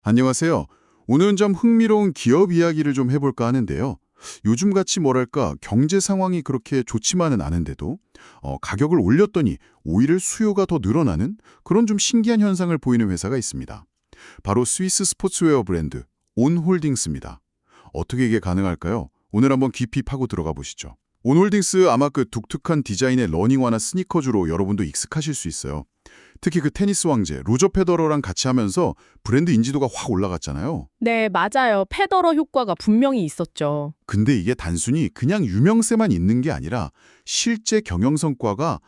안녕하세요. 오늘은 좀 흥미로운 기업 이야기를 좀 해볼까 하는데요. 요즘같이 뭐랄까 경제 상황이 그렇게 좋지만은 않은데도 가격을 올렸더니 오히려 수요가 더 늘어나는 그런 좀 신기한 현상을 보이는 회사가 있습니다. 바로 스위스 스포츠웨어 브랜드 온홀딩스입니다. 어떻게 이게 가능할까요? 오늘 한번 깊이 파고 들어가 보시죠. 온홀딩스 아마 그 독특한 디자인의 러닝화나 스니커즈로 여러분도 익숙하실 수 있어요. 특히 그 테니스 왕제 로저 페더러랑 같이 하면서 브랜드 인지도가 확 올라갔잖아요. 네, 맞아요. 페더러 효과가 분명히 있었죠. 근데 이게 단순히 그냥 유명세만 있는 게 아니라 실제 경영 성과가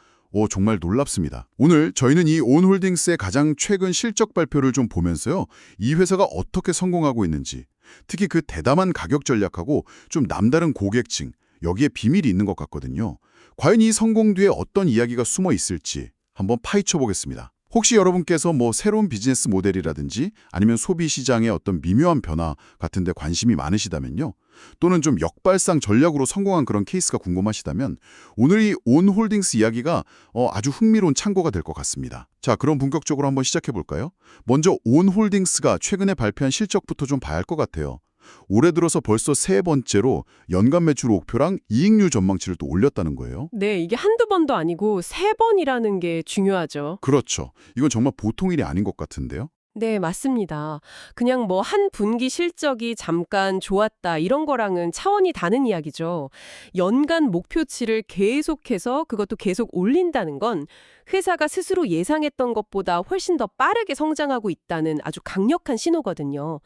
정말 놀랍습니다. 오늘 저희는 이 온홀딩스의 가장 최근 실적 발표를 좀 보면서요. 이 회사가 어떻게 성공하고 있는지, 특히 그 대담한 가격 전략하고 좀 남다른 고객층, 여기에 비밀이 있는 것 같거든요. 과연 이 성공 뒤에 어떤 이야기가 숨어 있을지 한번 파헤쳐 보겠습니다. 혹시 여러분께서 새로운 비즈니스 모델이라든지 아니면 소비 시장의 어떤 미묘한 변화 같은 데 관심이 많으시다면요. 또는 좀 역발상 전략으로 성공한 그런 케이스가 궁금하시다면 오늘 이 온홀딩스 이야기가 아주 흥미로운 참고가 될 것 같습니다. 자, 그럼 본격적으로 한번 시작해 볼까요? 먼저 온홀딩스가 최근에 발표한 실적부터 좀 봐야 할 것 같아요. 올해 들어서 벌써 세 번째로 연간 매출 목표랑 이익률 전망치를 또 올렸다는 거예요. 네, 이게 한두 번도 아니고 세 번이라는 게 중요하죠. 그렇죠. 이건 정말 보통 일이 아닌 것 같은데요. 네, 맞습니다. 그냥 한 분기 실적이 잠깐 좋았다 이런 거랑은 차원이 다른 이야기죠. 연간 목표치를 계속해서 그것도 계속 올린다는 건 회사가 스스로 예상했던 것보다 훨씬 더 빠르게 성장하고 있다는 아주 강력한 신호거든요.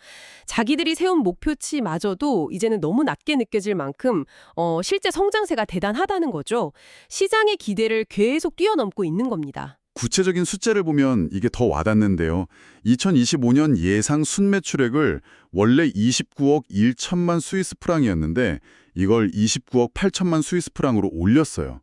자기들이 세운 목표치마저도 이제는 너무 낮게 느껴질 만큼 실제 성장세가 대단하다는 거죠. 시장의 기대를 계속 뛰어넘고 있는 겁니다. 구체적인 숫자를 보면 이게 더 와닿는데요. 2025년 예상 순매출액을 원래 29억 1천만 스위스 프랑이었는데 이걸 29억 8천만 스위스 프랑으로 올렸어요.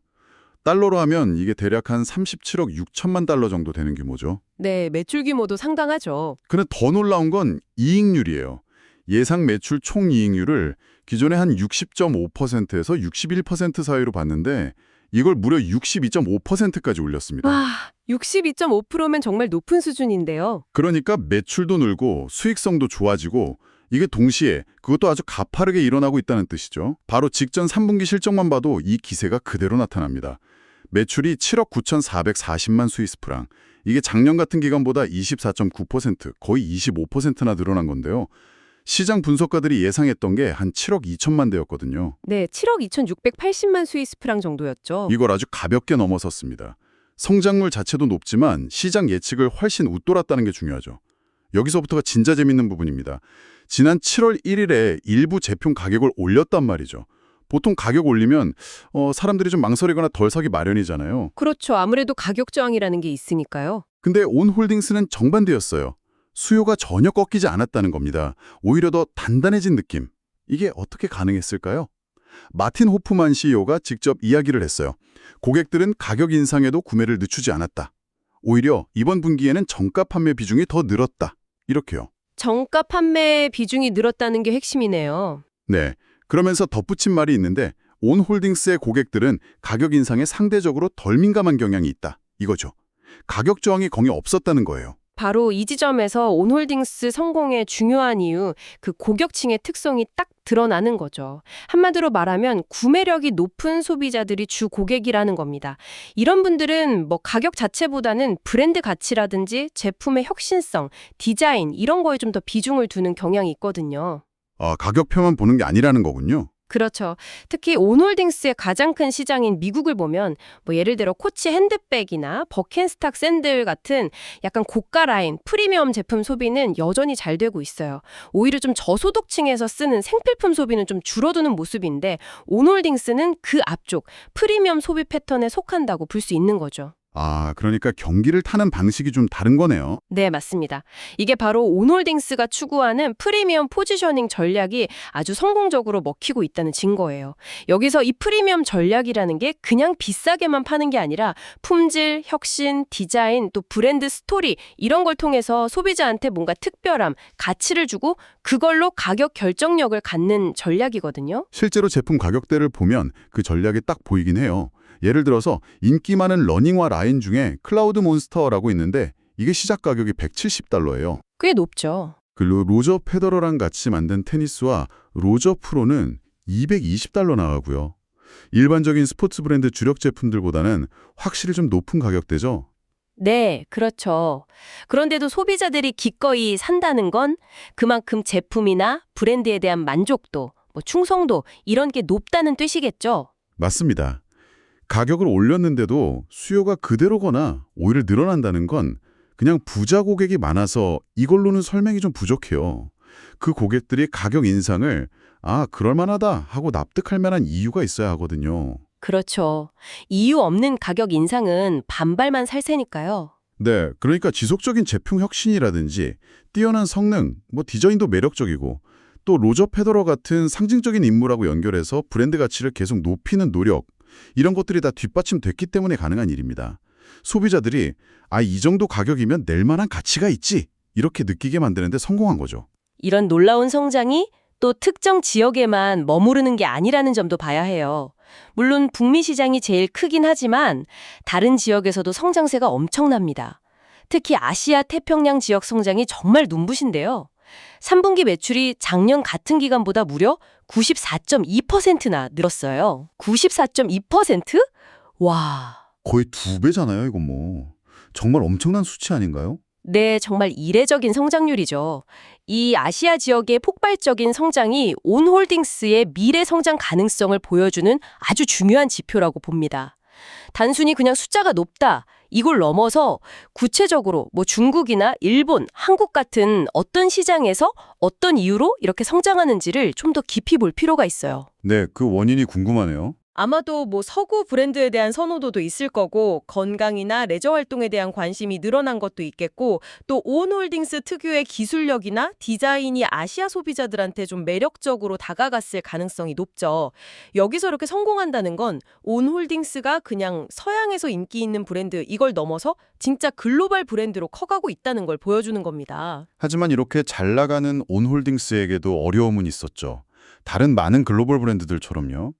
달러로 하면 이게 대략 한 37억 6천만 달러 정도 되는 규모죠. 네, 매출 규모도 상당하죠. 근데 더 놀라운 건 이익률이에요. 예상 매출 총이익률을 기존에 한 60.5%에서 61% 사이로 봤는데 이걸 무려 62.5%까지 올렸습니다. 와, 62.5%면 정말 높은 수준인데요. 그러니까 매출도 늘고 수익성도 좋아지고 이게 동시에 그것도 아주 가파르게 일어나고 있다는 뜻이죠. 바로 직전 3분기 실적만 봐도 이 기세가 그대로 나타납니다. 매출이 7억 9,440만 스위스 프랑. 이게 작년 같은 기간보다 24.9%, 거의 25%나 늘어난 건데요. 시장 분석가들이 예상했던 게 한 7억 2천만 대였거든요. 네, 7억 2,680만 스위스 프랑 정도였죠. 이걸 아주 가볍게 넘어섰습니다. 성장률 자체도 높지만 시장 예측을 훨씬 웃돌았다는 게 중요하죠. 여기서부터가 진짜 재밌는 부분입니다. 지난 7월 1일에 일부 제품 가격을 올렸단 말이죠. 보통 가격 올리면 사람들이 좀 망설이거나 덜 사기 마련이잖아요. 그렇죠. 아무래도 가격 저항이라는 게 있으니까요. 근데 온홀딩스는 정반대였어요. 수요가 전혀 꺾이지 않았다는 겁니다. 오히려 더 단단해진 느낌. 이게 어떻게 가능했을까요? 마틴 호프만 CEO가 직접 이야기를 했어요. 고객들은 가격 인상에도 구매를 늦추지 않았다. 오히려 이번 분기에는 정가 판매 비중이 더 늘었다. 이렇게요. 정가 판매 비중이 늘었다는 게 핵심이네요. 네. 그러면서 덧붙인 말이 있는데 온홀딩스의 고객들은 가격 인상에 상대적으로 덜 민감한 경향이 있다. 이거죠. 가격 저항이 거의 없었다는 거예요. 바로 이 지점에서 온홀딩스 성공의 중요한 이유, 그 고객층의 특성이 딱 드러나는 거죠. 한마디로 말하면 구매력이 높은 소비자들이 주 고객이라는 겁니다. 이런 분들은 가격 자체보다는 브랜드 가치라든지 제품의 혁신성, 디자인 이런 거에 좀 더 비중을 두는 경향이 있거든요. 가격표만 보는 게 아니라는 거군요. 그렇죠. 특히 온홀딩스의 가장 큰 시장인 미국을 보면 예를 들어 코치 핸드백이나 버켄스탁 샌들 같은 약간 고가 라인, 프리미엄 제품 소비는 여전히 잘 되고 있어요. 오히려 좀 저소득층에서 쓰는 생필품 소비는 좀 줄어드는 모습인데 온홀딩스는 그 앞쪽 프리미엄 소비 패턴에 속한다고 볼 수 있는 거죠. 그러니까 경기를 타는 방식이 좀 다른 거네요. 네, 맞습니다. 이게 바로 온홀딩스가 추구하는 프리미엄 포지셔닝 전략이 아주 성공적으로 먹히고 있다는 증거예요. 여기서 이 프리미엄 전략이라는 게 그냥 비싸게만 파는 게 아니라 품질, 혁신, 디자인, 또 브랜드 스토리 이런 걸 통해서 소비자한테 뭔가 특별함, 가치를 주고 그걸로 가격 결정력을 갖는 전략이거든요. 실제로 제품 가격대를 보면 그 전략이 딱 보이긴 해요. 예를 들어서 인기 많은 러닝화 라인 중에 클라우드 몬스터라고 있는데 이게 시작 가격이 $170예요. 꽤 높죠. 그 로저 페더러랑 같이 만든 테니스와 로저 프로는 $220 나가고요. 일반적인 스포츠 브랜드 주력 제품들보다는 확실히 좀 높은 가격대죠. 네, 그렇죠. 그런데도 소비자들이 기꺼이 산다는 건 그만큼 제품이나 브랜드에 대한 만족도, 충성도 이런 게 높다는 뜻이겠죠. 맞습니다. 가격을 올렸는데도 수요가 그대로거나 오히려 늘어난다는 건 그냥 부자 고객이 많아서 이걸로는 설명이 좀 부족해요. 그 고객들이 가격 인상을 그럴만하다 하고 납득할 만한 이유가 있어야 하거든요. 그렇죠. 이유 없는 가격 인상은 반발만 살 테니까요. 네, 그러니까 지속적인 제품 혁신이라든지 뛰어난 성능, 디자인도 매력적이고 또 로저 페더러 같은 상징적인 인물하고 연결해서 브랜드 가치를 계속 높이는 노력, 이런 것들이 다 뒷받침됐기 때문에 가능한 일입니다. 소비자들이 이 정도 가격이면 낼 만한 가치가 있지, 이렇게 느끼게 만드는데 성공한 거죠. 이런 놀라운 성장이 또 특정 지역에만 머무르는 게 아니라는 점도 봐야 해요. 물론 북미 시장이 제일 크긴 하지만 다른 지역에서도 성장세가 엄청납니다. 특히 아시아 태평양 지역 성장이 정말 눈부신데요. 3분기 매출이 작년 같은 기간보다 무려 94.2%나 늘었어요. 94.2%? 와. 거의 2배잖아요, 이건 정말 엄청난 수치 아닌가요? 네, 정말 이례적인 성장률이죠. 이 아시아 지역의 폭발적인 성장이 온홀딩스의 미래 성장 가능성을 보여주는 아주 중요한 지표라고 봅니다. 단순히 그냥 숫자가 높다, 이걸 넘어서 구체적으로 중국이나 일본, 한국 같은 어떤 시장에서 어떤 이유로 이렇게 성장하는지를 좀 더 깊이 볼 필요가 있어요. 네, 그 원인이 궁금하네요. 아마도 서구 브랜드에 대한 선호도도 있을 거고 건강이나 레저 활동에 대한 관심이 늘어난 것도 있겠고 또 온홀딩스 특유의 기술력이나 디자인이 아시아 소비자들한테 좀 매력적으로 다가갔을 가능성이 높죠. 여기서 이렇게 성공한다는 건 온홀딩스가 그냥 서양에서 인기 있는 브랜드 이걸 넘어서 진짜 글로벌 브랜드로 커가고 있다는 걸 보여주는 겁니다. 하지만 이렇게 잘 나가는 온홀딩스에게도 어려움은 있었죠. 다른 많은 글로벌 브랜드들처럼요.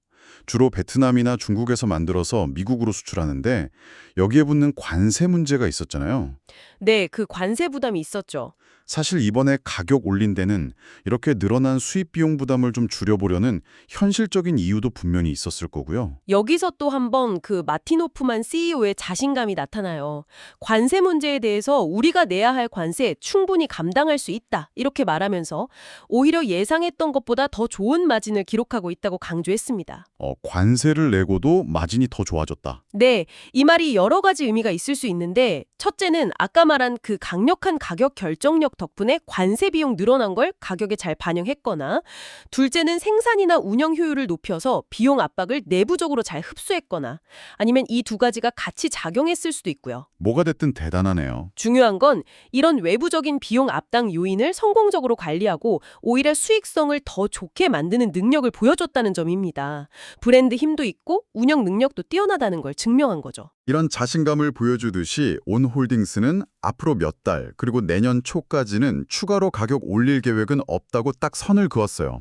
주로 베트남이나 중국에서 만들어서 미국으로 수출하는데 여기에 붙는 관세 문제가 있었잖아요. 네, 그 관세 부담이 있었죠. 사실 이번에 가격 올린 데는 이렇게 늘어난 수입 비용 부담을 좀 줄여보려는 현실적인 이유도 분명히 있었을 거고요. 여기서 또 한 번 그 마틴 호프만 CEO의 자신감이 나타나요. 관세 문제에 대해서 우리가 내야 할 관세 충분히 감당할 수 있다. 이렇게 말하면서 오히려 예상했던 것보다 더 좋은 마진을 기록하고 있다고 강조했습니다. 관세를 내고도 마진이 더 좋아졌다. 네, 이 말이 여러 가지 의미가 있을 수 있는데 첫째는 아까 말한 그 강력한 가격 결정력 덕분에 관세 비용 늘어난 걸 가격에 잘 반영했거나 둘째는 생산이나 운영 효율을 높여서 비용 압박을 내부적으로 잘 흡수했거나 아니면 이 두 가지가 같이 작용했을 수도 있고요. 뭐가 됐든 대단하네요. 중요한 건 이런 외부적인 비용 압당 요인을 성공적으로 관리하고 오히려 수익성을 더 좋게 만드는 능력을 보여줬다는 점입니다. 브랜드 힘도 있고 운영 능력도 뛰어나다는 걸 증명한 거죠. 이런 자신감을 보여주듯이 온홀딩스는 앞으로 몇 달 그리고 내년 초까지는 추가로 가격 올릴 계획은 없다고 딱 선을 그었어요.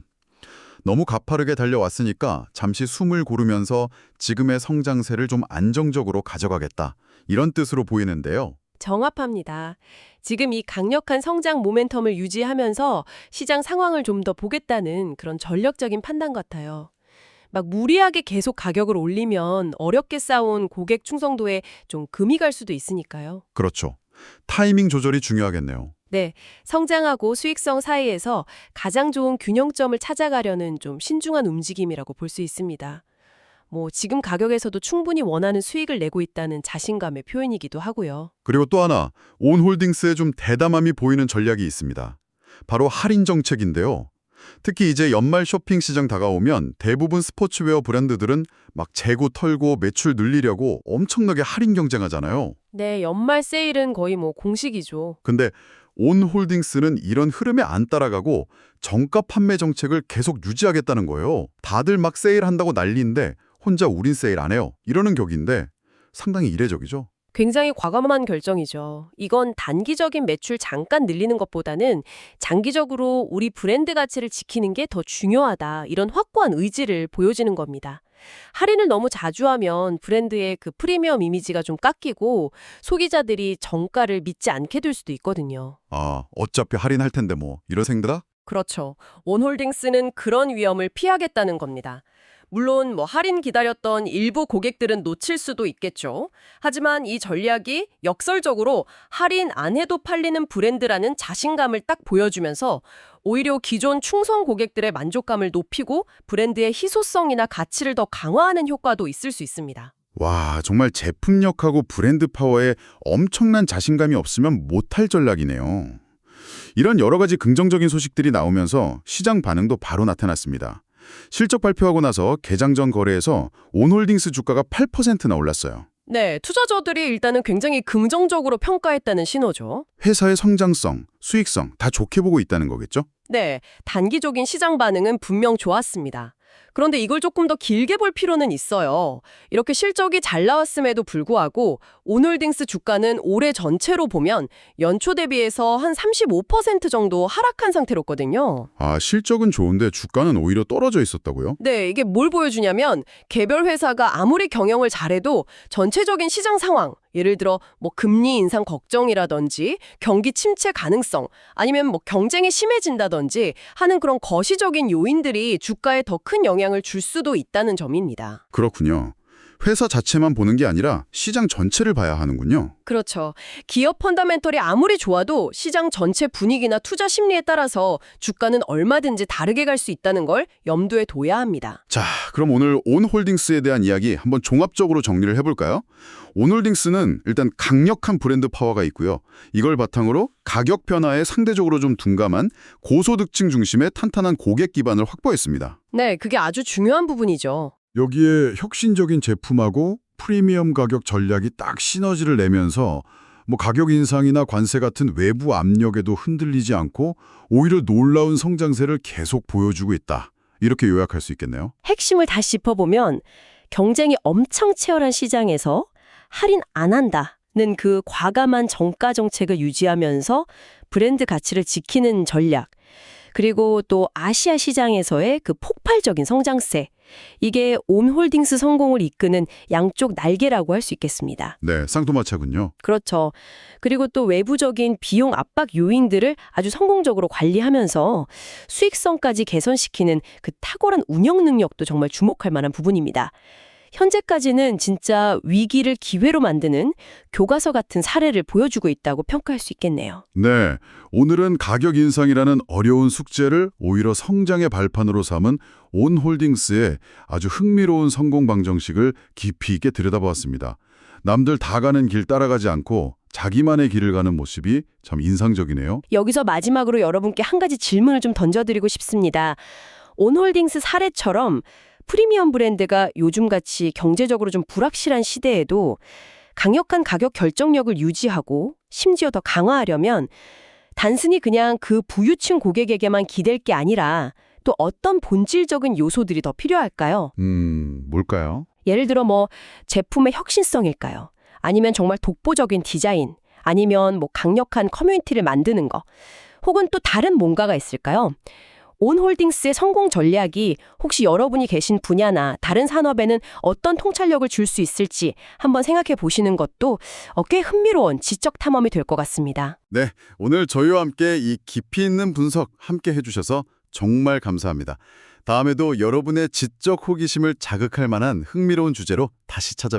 너무 가파르게 달려왔으니까 잠시 숨을 고르면서 지금의 성장세를 좀 안정적으로 가져가겠다. 이런 뜻으로 보이는데요. 정확합니다. 지금 이 강력한 성장 모멘텀을 유지하면서 시장 상황을 좀 더 보겠다는 그런 전략적인 판단 같아요. 막 무리하게 계속 가격을 올리면 어렵게 쌓아온 고객 충성도에 좀 금이 갈 수도 있으니까요. 그렇죠. 타이밍 조절이 중요하겠네요. 네, 성장하고 수익성 사이에서 가장 좋은 균형점을 찾아가려는 좀 신중한 움직임이라고 볼 수 있습니다. 지금 가격에서도 충분히 원하는 수익을 내고 있다는 자신감의 표현이기도 하고요. 그리고 또 하나, 온홀딩스에 좀 대담함이 보이는 전략이 있습니다. 바로 할인 정책인데요. 특히 이제 연말 쇼핑 시장 다가오면 대부분 스포츠웨어 브랜드들은 막 재고 털고 매출 늘리려고 엄청나게 할인 경쟁하잖아요. 네, 연말 세일은 거의 공식이죠. 근데 온홀딩스는 이런 흐름에 안 따라가고 정가 판매 정책을 계속 유지하겠다는 거예요. 다들 막 세일한다고 난리인데 혼자 우린 세일 안 해요. 이러는 격인데 상당히 이례적이죠. 굉장히 과감한 결정이죠. 이건 단기적인 매출 잠깐 늘리는 것보다는 장기적으로 우리 브랜드 가치를 지키는 게 더 중요하다. 이런 확고한 의지를 보여지는 겁니다. 할인을 너무 자주 하면 브랜드의 그 프리미엄 이미지가 좀 깎이고 소비자들이 정가를 믿지 않게 될 수도 있거든요. 아, 어차피 할인할 텐데 뭐 이런 생각? 그렇죠. 온홀딩스는 그런 위험을 피하겠다는 겁니다. 물론 할인 기다렸던 일부 고객들은 놓칠 수도 있겠죠. 하지만 이 전략이 역설적으로 할인 안 해도 팔리는 브랜드라는 자신감을 딱 보여주면서 오히려 기존 충성 고객들의 만족감을 높이고 브랜드의 희소성이나 가치를 더 강화하는 효과도 있을 수 있습니다. 와, 정말 제품력하고 브랜드 파워에 엄청난 자신감이 없으면 못할 전략이네요. 이런 여러 가지 긍정적인 소식들이 나오면서 시장 반응도 바로 나타났습니다. 실적 발표하고 나서 개장 전 거래에서 온홀딩스 주가가 8%나 올랐어요. 네, 투자자들이 일단은 굉장히 긍정적으로 평가했다는 신호죠. 회사의 성장성, 수익성 다 좋게 보고 있다는 거겠죠? 네, 단기적인 시장 반응은 분명 좋았습니다. 그런데 이걸 조금 더 길게 볼 필요는 있어요. 이렇게 실적이 잘 나왔음에도 불구하고 온홀딩스 주가는 올해 전체로 보면 연초 대비해서 한 35% 정도 하락한 상태로거든요. 아, 실적은 좋은데 주가는 오히려 떨어져 있었다고요? 네, 이게 뭘 보여주냐면 개별 회사가 아무리 경영을 잘해도 전체적인 시장 상황, 예를 들어 금리 인상 걱정이라든지 경기 침체 가능성 아니면 경쟁이 심해진다든지 하는 그런 거시적인 요인들이 주가에 더 큰 영향을 줄 수도 있다는 점입니다. 그렇군요. 회사 자체만 보는 게 아니라 시장 전체를 봐야 하는군요. 그렇죠. 기업 펀더멘털이 아무리 좋아도 시장 전체 분위기나 투자 심리에 따라서 주가는 얼마든지 다르게 갈 수 있다는 걸 염두에 둬야 합니다. 자, 그럼 오늘 온홀딩스에 대한 이야기 한번 종합적으로 정리를 해볼까요? 온홀딩스는 일단 강력한 브랜드 파워가 있고요. 이걸 바탕으로 가격 변화에 상대적으로 좀 둔감한 고소득층 중심의 탄탄한 고객 기반을 확보했습니다. 네, 그게 아주 중요한 부분이죠. 여기에 혁신적인 제품하고 프리미엄 가격 전략이 딱 시너지를 내면서 가격 인상이나 관세 같은 외부 압력에도 흔들리지 않고 오히려 놀라운 성장세를 계속 보여주고 있다. 이렇게 요약할 수 있겠네요. 핵심을 다시 짚어보면 경쟁이 엄청 치열한 시장에서 할인 안 한다는 그 과감한 정가 정책을 유지하면서 브랜드 가치를 지키는 전략, 그리고 또 아시아 시장에서의 그 폭발적인 성장세, 이게 온홀딩스 성공을 이끄는 양쪽 날개라고 할 수 있겠습니다. 네, 쌍두마차군요. 그렇죠. 그리고 또 외부적인 비용 압박 요인들을 아주 성공적으로 관리하면서 수익성까지 개선시키는 그 탁월한 운영 능력도 정말 주목할 만한 부분입니다. 현재까지는 진짜 위기를 기회로 만드는 교과서 같은 사례를 보여주고 있다고 평가할 수 있겠네요. 네, 오늘은 가격 인상이라는 어려운 숙제를 오히려 성장의 발판으로 삼은 온홀딩스의 아주 흥미로운 성공 방정식을 깊이 있게 들여다보았습니다. 남들 다 가는 길 따라가지 않고 자기만의 길을 가는 모습이 참 인상적이네요. 여기서 마지막으로 여러분께 한 가지 질문을 좀 던져드리고 싶습니다. 온홀딩스 사례처럼 프리미엄 브랜드가 요즘같이 경제적으로 좀 불확실한 시대에도 강력한 가격 결정력을 유지하고 심지어 더 강화하려면 단순히 그냥 그 부유층 고객에게만 기댈 게 아니라 또 어떤 본질적인 요소들이 더 필요할까요? 뭘까요? 예를 들어 제품의 혁신성일까요? 아니면 정말 독보적인 디자인, 아니면 강력한 커뮤니티를 만드는 거, 혹은 또 다른 뭔가가 있을까요? 온홀딩스의 성공 전략이 혹시 여러분이 계신 분야나 다른 산업에는 어떤 통찰력을 줄 수 있을지 한번 생각해 보시는 것도 꽤 흥미로운 지적 탐험이 될 것 같습니다. 네, 오늘 저희와 함께 이 깊이 있는 분석 함께 해주셔서 정말 감사합니다. 다음에도 여러분의 지적 호기심을 자극할 만한 흥미로운 주제로 다시 찾아뵙겠습니다.